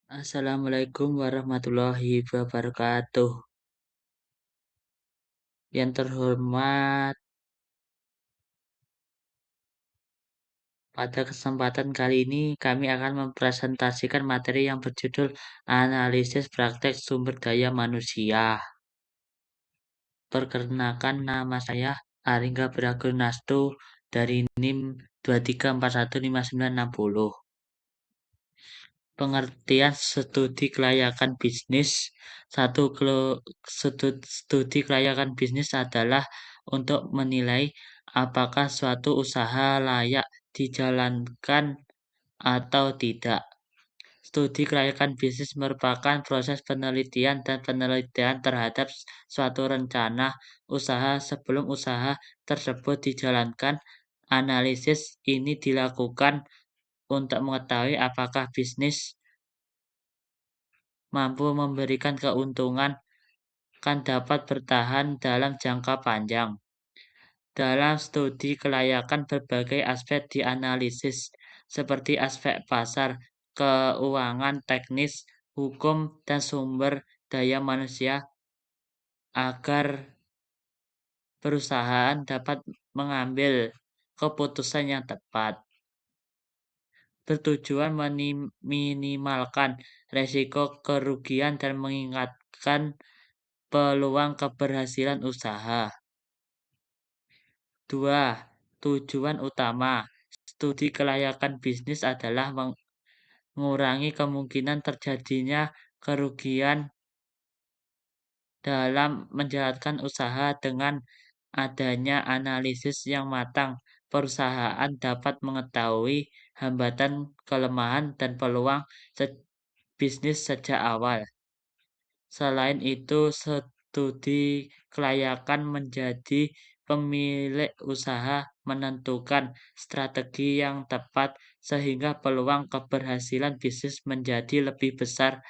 Assalamualaikum warahmatullahi wabarakatuh. Yang terhormat, pada kesempatan kali ini kami akan mempresentasikan materi yang berjudul Analisis Praktek Sumber Daya Manusia. Perkenalkan, nama saya Aringga Pragunastu dari NIM 2341590. Pengertian studi kelayakan bisnis. Studi kelayakan bisnis adalah untuk menilai apakah suatu usaha layak dijalankan atau tidak. Studi kelayakan bisnis merupakan proses penelitian dan penelitian terhadap suatu rencana usaha sebelum usaha tersebut dijalankan. Analisis ini dilakukan untuk mengetahui apakah bisnis mampu memberikan keuntungan kan dapat bertahan dalam jangka panjang. Dalam studi kelayakan berbagai aspek dianalisis, seperti aspek pasar, keuangan, teknis, hukum, dan sumber daya manusia agar perusahaan dapat mengambil keputusan yang tepat. Bertujuan meminimalkan resiko kerugian dan meningkatkan peluang keberhasilan usaha. 2. Tujuan utama studi kelayakan bisnis adalah mengurangi kemungkinan terjadinya kerugian dalam menjalankan usaha. Dengan adanya analisis yang matang, perusahaan dapat mengetahui hambatan, kelemahan, dan peluang bisnis sejak awal. Selain itu, studi kelayakan menjadi pemilik usaha menentukan strategi yang tepat sehingga peluang keberhasilan bisnis menjadi lebih besar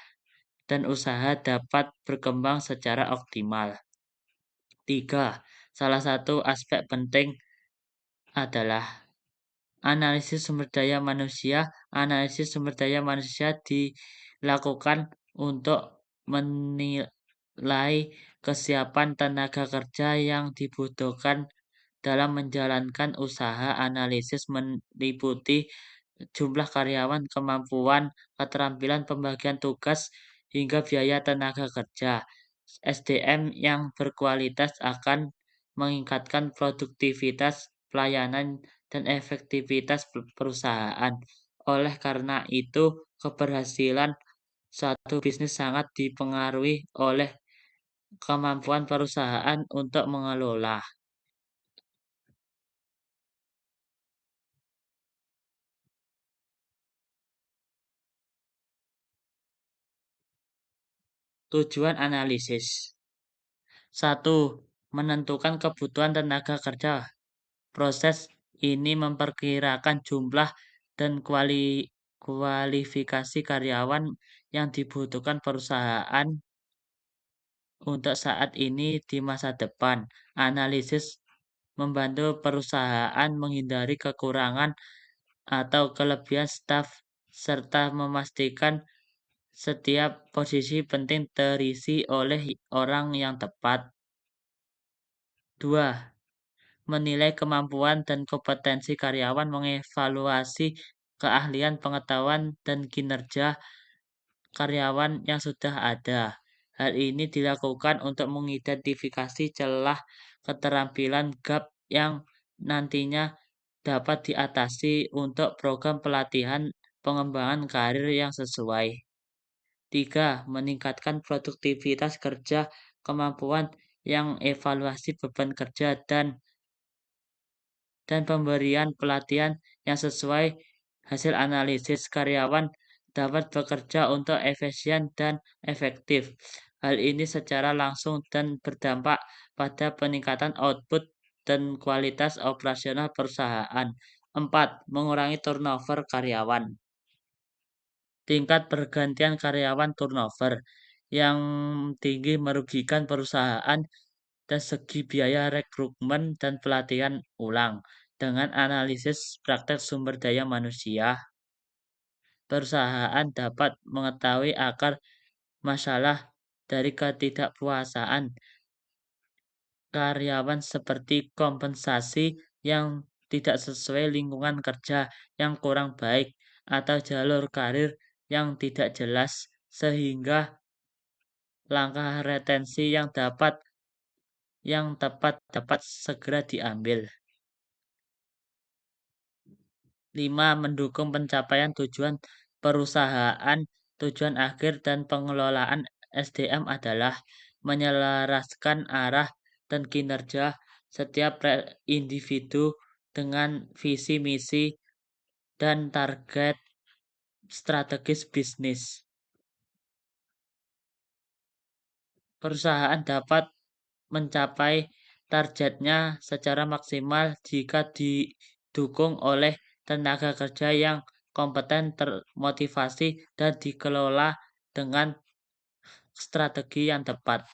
dan usaha dapat berkembang secara optimal. 3. Salah satu aspek penting adalah analisis sumber daya manusia. Analisis sumber daya manusia dilakukan untuk menilai kesiapan tenaga kerja yang dibutuhkan dalam menjalankan usaha. Analisis meliputi jumlah karyawan, kemampuan, keterampilan, pembagian tugas, hingga biaya tenaga kerja. SDM yang berkualitas akan meningkatkan produktivitas, pelayanan, dan efektivitas perusahaan. Oleh karena itu, keberhasilan suatu bisnis sangat dipengaruhi oleh kemampuan perusahaan untuk mengelola. Tujuan analisis. 1. Menentukan kebutuhan tenaga kerja. Proses ini memperkirakan jumlah dan kualifikasi karyawan yang dibutuhkan perusahaan untuk saat ini di masa depan. Analisis membantu perusahaan menghindari kekurangan atau kelebihan staf serta memastikan setiap posisi penting terisi oleh orang yang tepat. 2. Menilai kemampuan dan kompetensi karyawan, mengevaluasi keahlian, pengetahuan, dan kinerja karyawan yang sudah ada. Hal ini dilakukan untuk mengidentifikasi celah keterampilan gap yang nantinya dapat diatasi untuk program pelatihan pengembangan karir yang sesuai. 3. Meningkatkan produktivitas kerja, kemampuan yang evaluasi beban kerja dan pemberian pelatihan yang sesuai. Hasil analisis karyawan dapat bekerja untuk efisien dan efektif. Hal ini secara langsung dan berdampak pada peningkatan output dan kualitas operasional perusahaan. 4. Mengurangi turnover karyawan. Tingkat pergantian karyawan turnover yang tinggi merugikan perusahaan dari segi biaya rekrutmen dan pelatihan ulang. Dengan analisis praktek sumber daya manusia, Perusahaan dapat mengetahui akar masalah dari ketidakpuasan karyawan seperti kompensasi yang tidak sesuai, lingkungan kerja yang kurang baik, atau jalur karir yang tidak jelas, sehingga langkah retensi yang tepat dapat segera diambil. 5. Mendukung pencapaian tujuan perusahaan. Tujuan akhir dan pengelolaan SDM adalah menyelaraskan arah dan kinerja setiap individu dengan visi misi dan target strategis bisnis. Perusahaan dapat mencapai targetnya secara maksimal jika didukung oleh tenaga kerja yang kompeten, termotivasi, dan dikelola dengan strategi yang tepat.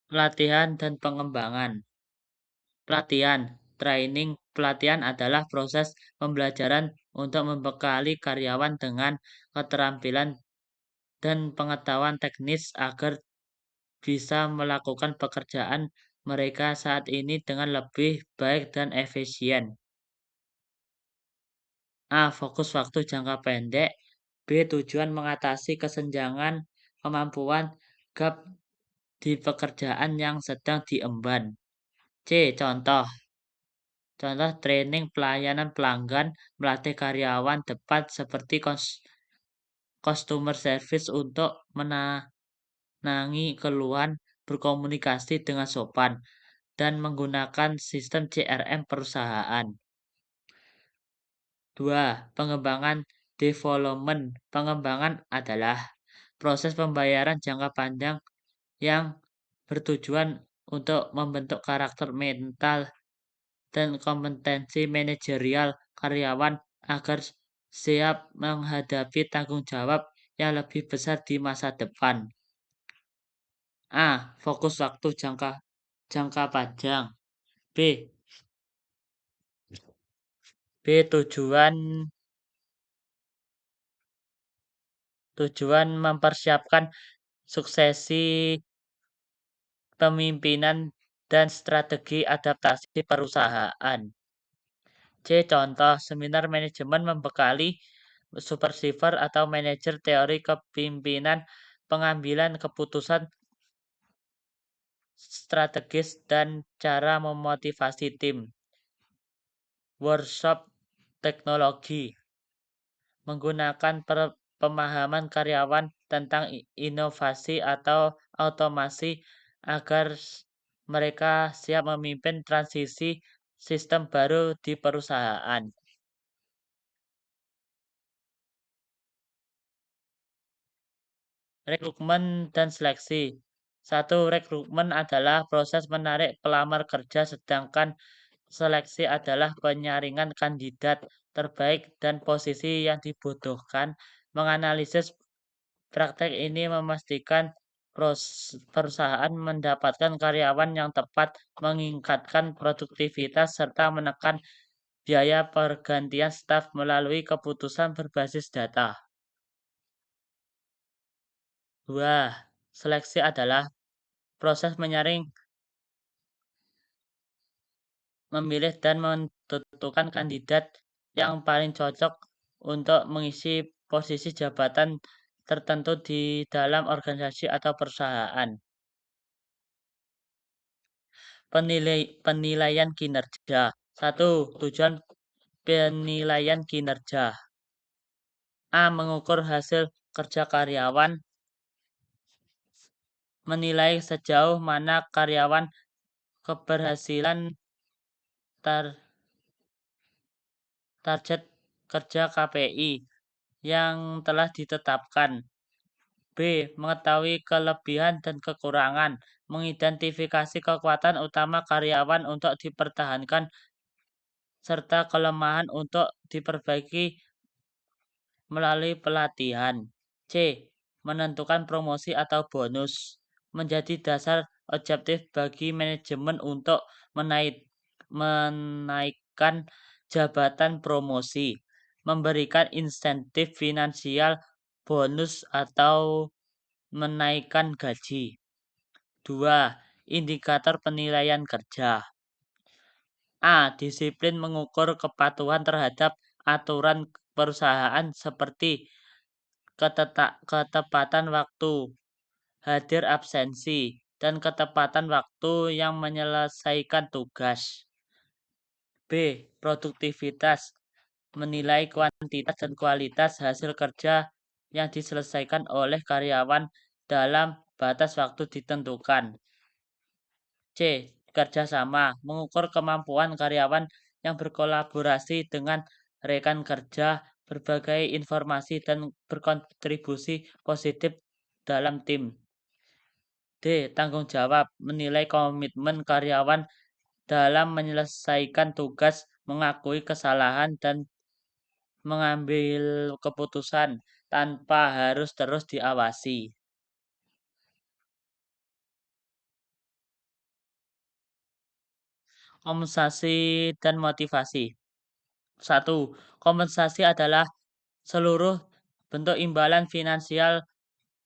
Pelatihan dan pengembangan. Pelatihan, training. Pelatihan adalah proses pembelajaran untuk membekali karyawan dengan keterampilan dan pengetahuan teknis agar bisa melakukan pekerjaan mereka saat ini dengan lebih baik dan efisien. A. Fokus waktu jangka pendek. B. Tujuan mengatasi kesenjangan kemampuan gap di pekerjaan yang sedang diemban. C. Contoh. Contoh training pelayanan pelanggan, melatih karyawan tepat seperti customer service untuk menangi keluhan, berkomunikasi dengan sopan, dan menggunakan sistem CRM perusahaan. 2. Pengembangan development. Pengembangan adalah proses pembayaran jangka panjang yang bertujuan untuk membentuk karakter mental dan kompetensi manajerial karyawan agar siap menghadapi tanggung jawab yang lebih besar di masa depan. A. Fokus waktu jangka jangka panjang. B. Tujuan mempersiapkan suksesi pemimpinan dan strategi adaptasi perusahaan. C. Contoh seminar manajemen membekali supervisor atau manajer teori kepemimpinan, pengambilan keputusan strategis, dan cara memotivasi tim. Workshop teknologi menggunakan pemahaman karyawan tentang inovasi atau otomasi agar mereka siap memimpin transisi sistem baru di perusahaan. Rekrutmen dan seleksi. 1. Rekrutmen adalah proses menarik pelamar kerja, sedangkan seleksi adalah penyaringan kandidat terbaik dan posisi yang dibutuhkan. Menganalisis praktek ini memastikan perusahaan mendapatkan karyawan yang tepat, meningkatkan produktivitas, serta menekan biaya pergantian staf melalui keputusan berbasis data. 2. Seleksi adalah proses menyaring, memilih, dan menentukan kandidat yang paling cocok untuk mengisi posisi jabatan tertentu di dalam organisasi atau perusahaan. Penilaian kinerja. 1. Tujuan penilaian kinerja. A. Mengukur hasil kerja karyawan. Menilai sejauh mana karyawan keberhasilan target kerja KPI yang telah ditetapkan. B. Mengetahui kelebihan dan kekurangan. Mengidentifikasi kekuatan utama karyawan untuk dipertahankan serta kelemahan untuk diperbaiki melalui pelatihan. C. Menentukan promosi atau bonus. Menjadi dasar objektif bagi manajemen untuk menaikkan jabatan promosi, memberikan insentif finansial, bonus atau menaikkan gaji. 2. Indikator penilaian kerja. A. Disiplin mengukur kepatuhan terhadap aturan perusahaan seperti ketepatan waktu, hadir absensi, dan ketepatan waktu yang menyelesaikan tugas. B. Produktivitas menilai kuantitas dan kualitas hasil kerja yang diselesaikan oleh karyawan dalam batas waktu ditentukan. C. Kerjasama mengukur kemampuan karyawan yang berkolaborasi dengan rekan kerja, berbagai informasi, dan berkontribusi positif dalam tim. D. Tanggung jawab menilai komitmen karyawan dalam menyelesaikan tugas, mengakui kesalahan, dan mengambil keputusan tanpa harus terus diawasi. Kompensasi dan motivasi. 1. Kompensasi adalah seluruh bentuk imbalan finansial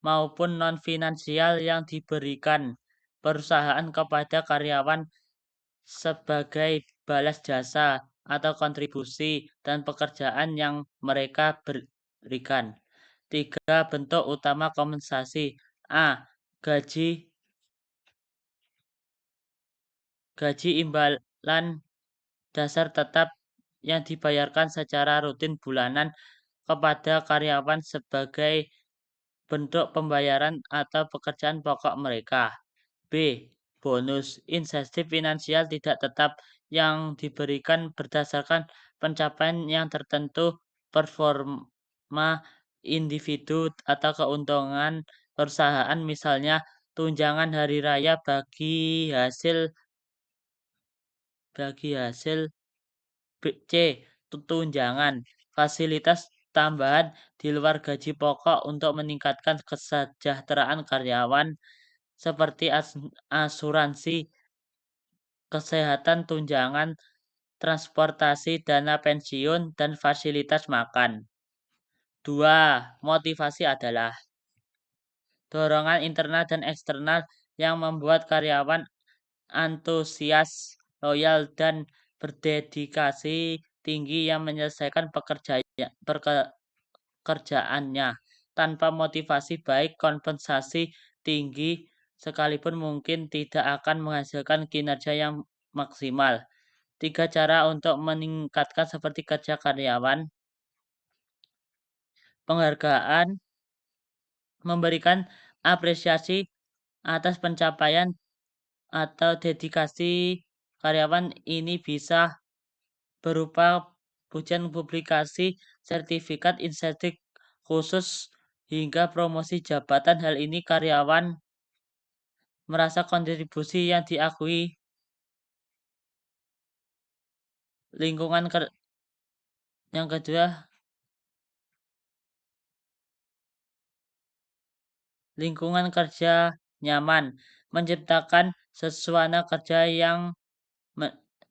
maupun non-finansial yang diberikan perusahaan kepada karyawan sebagai balas jasa atau kontribusi dan pekerjaan yang mereka berikan. 3. Bentuk utama kompensasi. A. Gaji gaji imbalan dasar tetap yang dibayarkan secara rutin bulanan kepada karyawan sebagai bentuk pembayaran atau pekerjaan pokok mereka. B. Bonus insentif finansial tidak tetap yang diberikan berdasarkan pencapaian yang tertentu, performa individu atau keuntungan perusahaan, misalnya tunjangan hari raya bagi hasil. C. Tunjangan fasilitas tambahan di luar gaji pokok untuk meningkatkan kesejahteraan karyawan seperti asuransi kesehatan, tunjangan transportasi, dana pensiun, dan fasilitas makan. 2. Motivasi adalah dorongan internal dan eksternal yang membuat karyawan antusias, loyal, dan berdedikasi tinggi yang menyelesaikan pekerjaannya. Tanpa motivasi baik, kompensasi tinggi sekalipun mungkin tidak akan menghasilkan kinerja yang maksimal. 3 cara untuk meningkatkan seperti kerja karyawan. Penghargaan, memberikan apresiasi atas pencapaian atau dedikasi karyawan. Ini bisa berupa pujian, publikasi, sertifikat, insentif khusus, hingga promosi jabatan. Hal ini karyawan merasa kontribusi yang diakui. Lingkungan yang kedua, lingkungan kerja nyaman, menciptakan suasana kerja yang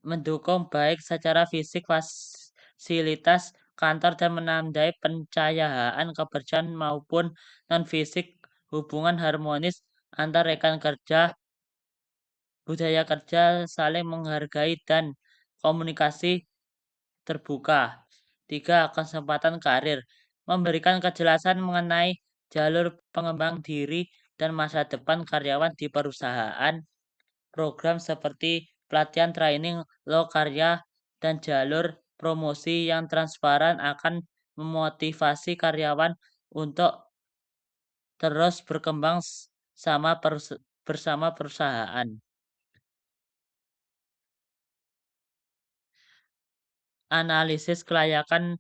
mendukung baik secara fisik, fasilitas kantor, dan menandai pencahayaan kebersihan maupun non-fisik, hubungan harmonis antar rekan kerja, budaya kerja saling menghargai, dan komunikasi terbuka. 3. Kesempatan karir, memberikan kejelasan mengenai jalur pengembang diri dan masa depan karyawan di perusahaan. Program seperti pelatihan, training, lokarya, dan jalur promosi yang transparan akan memotivasi karyawan untuk terus berkembang bersama perusahaan. Analisis kelayakan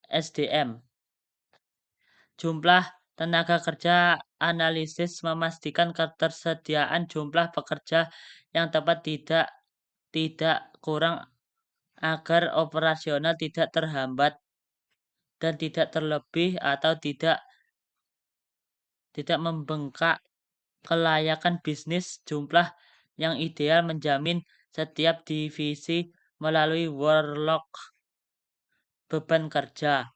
SDM. Jumlah tenaga kerja. Analisis memastikan ketersediaan jumlah pekerja yang tepat tidak kurang agar operasional tidak terhambat dan tidak terlebih atau tidak membengkak kelayakan bisnis. Jumlah yang ideal menjamin setiap divisi melalui workload beban kerja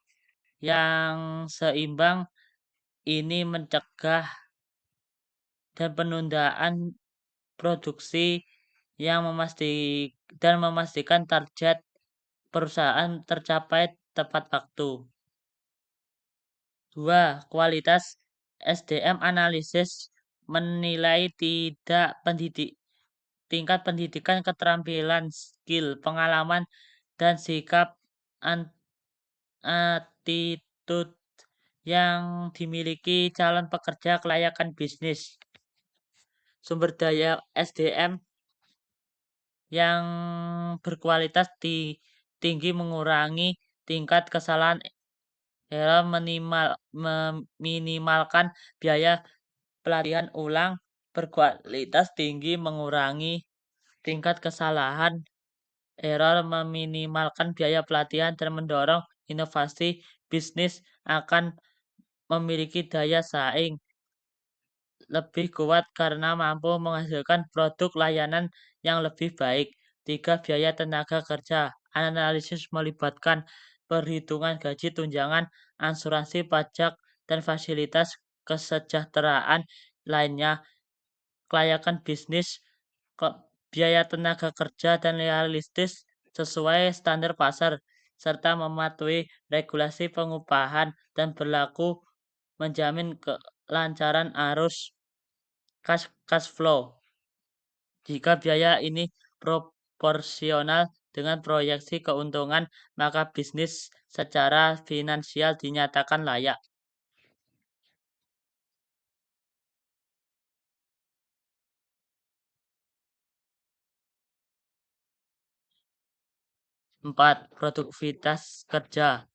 yang seimbang. Ini mencegah dan penundaan produksi yang memastikan target perusahaan tercapai tepat waktu. 2. Kualitas SDM analisis menilai tingkat pendidikan, keterampilan, skill, pengalaman, dan sikap attitude yang dimiliki calon pekerja, kelayakan bisnis. Sumber daya SDM yang berkualitas tinggi mengurangi tingkat kesalahan error, meminimalkan biaya pelatihan ulang. Berkualitas tinggi mengurangi tingkat kesalahan error, meminimalkan biaya pelatihan, dan mendorong inovasi. Bisnis akan memiliki daya saing lebih kuat karena mampu menghasilkan produk layanan yang lebih baik. 3. Biaya tenaga kerja analisis melibatkan perhitungan gaji, tunjangan, asuransi, pajak, dan fasilitas kesejahteraan lainnya. Kelayakan bisnis, biaya tenaga kerja dan realistis sesuai standar pasar, serta mematuhi regulasi pengupahan dan berlaku menjamin kelancaran arus cash flow. Jika biaya ini proporsional dengan proyeksi keuntungan, maka bisnis secara finansial dinyatakan layak. 4. Produktivitas kerja.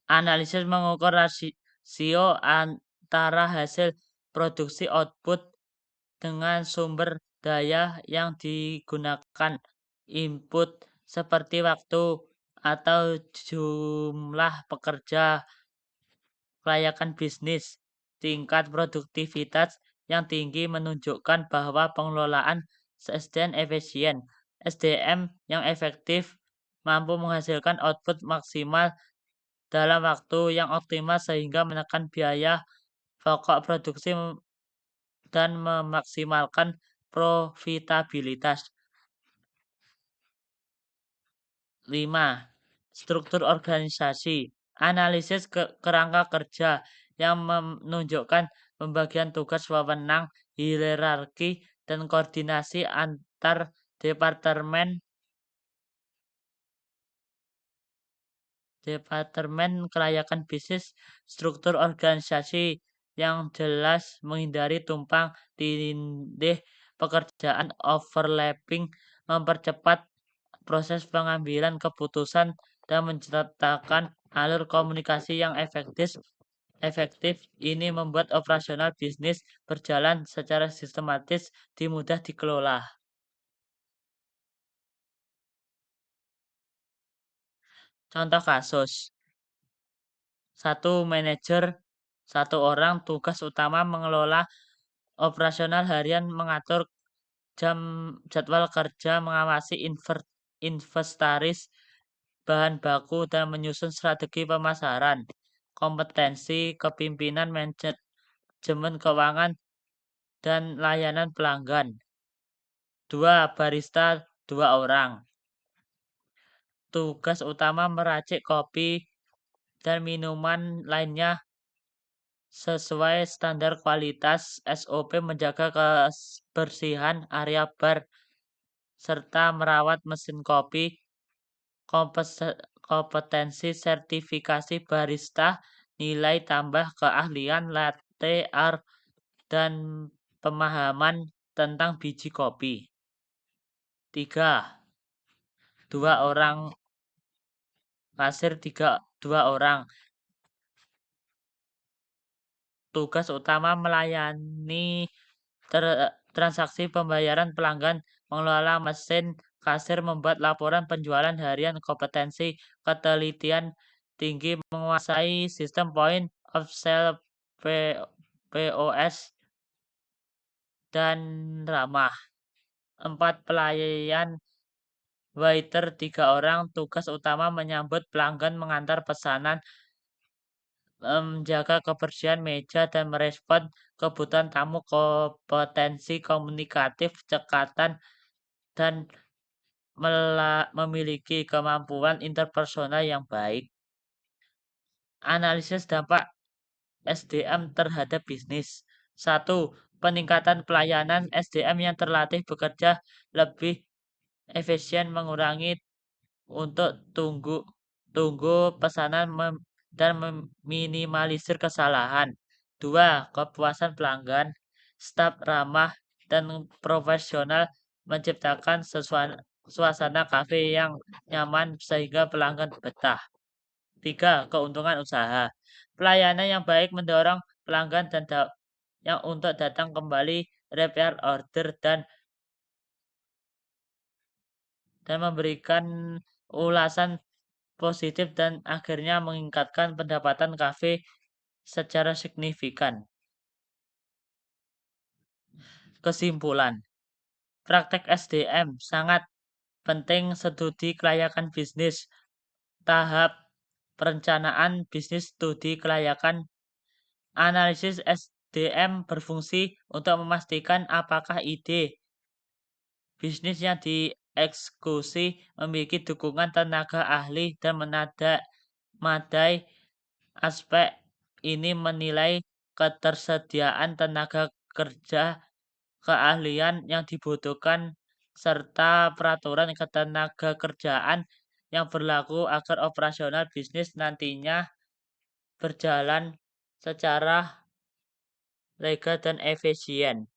Analisis mengukur rasio antara hasil produksi output dengan sumber daya yang digunakan. Input seperti waktu atau jumlah pekerja. Kelayakan bisnis. Tingkat produktivitas yang tinggi menunjukkan bahwa pengelolaan SDM efisien. SDM yang efektif mampu menghasilkan output maksimal dalam waktu yang optimal sehingga menekan biaya pokok produksi dan memaksimalkan profitabilitas. 5. Struktur organisasi. Analisis kerangka kerja yang menunjukkan pembagian tugas, wewenang, hierarki, dan koordinasi antar departemen kelayakan bisnis. Struktur organisasi yang jelas menghindari tumpang tindih pekerjaan, overlapping, mempercepat proses pengambilan keputusan, dan menciptakan alur komunikasi yang efektif. Ini membuat operasional bisnis berjalan secara sistematis dan mudah dikelola. Contoh kasus. 1. Manajer 1 orang, tugas utama mengelola operasional harian, mengatur jadwal kerja, mengawasi inventaris bahan baku, dan menyusun strategi pemasaran. Kompetensi kepemimpinan, manajemen keuangan, dan layanan pelanggan. 2. Barista 2 orang. Tugas utama meracik kopi dan minuman lainnya sesuai standar kualitas SOP, menjaga kebersihan area bar, serta merawat mesin kopi. Kompetensi sertifikasi barista, nilai tambah keahlian latte art, dan pemahaman tentang biji kopi. 3. 2 orang kasir 2 orang. Tugas utama melayani transaksi pembayaran pelanggan, mengelola mesin kasir, membuat laporan penjualan harian. Kompetensi ketelitian tinggi, menguasai sistem point of sale POS dan ramah. 4. Pelayan Waiter 3 orang, tugas utama menyambut pelanggan, mengantar pesanan, menjaga kebersihan meja, dan merespon kebutuhan tamu. Kompetensi komunikatif, cekatan, dan memiliki kemampuan interpersonal yang baik. Analisis dampak SDM terhadap bisnis. 1. Peningkatan pelayanan. SDM yang terlatih bekerja lebih efisien, mengurangi untuk tunggu pesanan dan meminimalisir kesalahan. 2. Kepuasan pelanggan. Staf ramah dan profesional menciptakan suasana kafe yang nyaman sehingga pelanggan betah. 3. Keuntungan usaha. Pelayanan yang baik mendorong pelanggan yang untuk datang kembali, repeat order, dan memberikan ulasan positif, dan akhirnya meningkatkan pendapatan kafe secara signifikan. Kesimpulan, praktek SDM sangat penting. Studi kelayakan bisnis. Tahap perencanaan bisnis. Studi kelayakan. Analisis SDM berfungsi untuk memastikan apakah ide bisnis yang dieksekusi memiliki dukungan tenaga ahli dan madai. Aspek ini menilai ketersediaan tenaga kerja, keahlian yang dibutuhkan, serta peraturan ketenagakerjaan yang berlaku agar operasional bisnis nantinya berjalan secara legal dan efisien.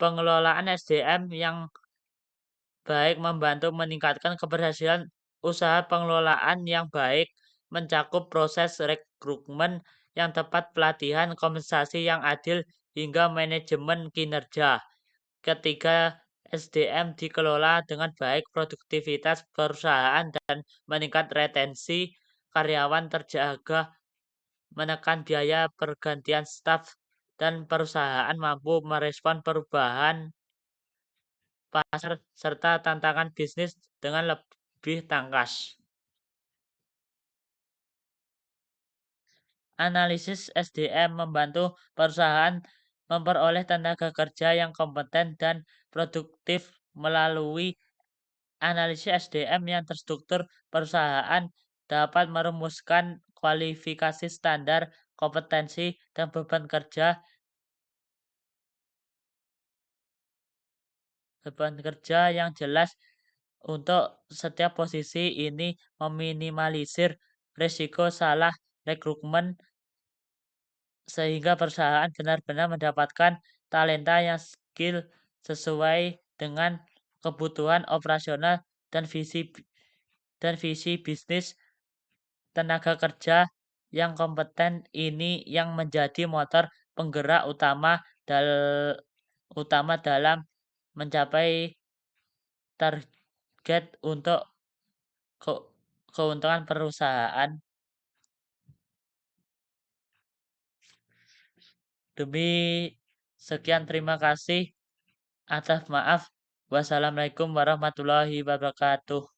Pengelolaan SDM yang baik membantu meningkatkan keberhasilan usaha. Pengelolaan yang baik mencakup proses rekrutmen yang tepat, pelatihan, kompensasi yang adil, hingga manajemen kinerja. Ketiga, SDM dikelola dengan baik, produktivitas perusahaan dan meningkat, retensi karyawan terjaga, menekan biaya pergantian staf, dan perusahaan mampu merespon perubahan pasar serta tantangan bisnis dengan lebih tangkas. Analisis SDM membantu perusahaan memperoleh tenaga kerja yang kompeten dan produktif. Melalui analisis SDM yang terstruktur, perusahaan dapat merumuskan kualifikasi, standar kompetensi, dan beban kerja yang jelas untuk setiap posisi. Ini meminimalisir risiko salah rekrutmen sehingga perusahaan benar-benar mendapatkan talenta yang skill sesuai dengan kebutuhan operasional dan visi bisnis. Tenaga kerja yang kompeten ini yang menjadi motor penggerak utama dalam mencapai target untuk keuntungan perusahaan. Demi sekian, terima kasih. Atas maaf. Wassalamualaikum warahmatullahi wabarakatuh.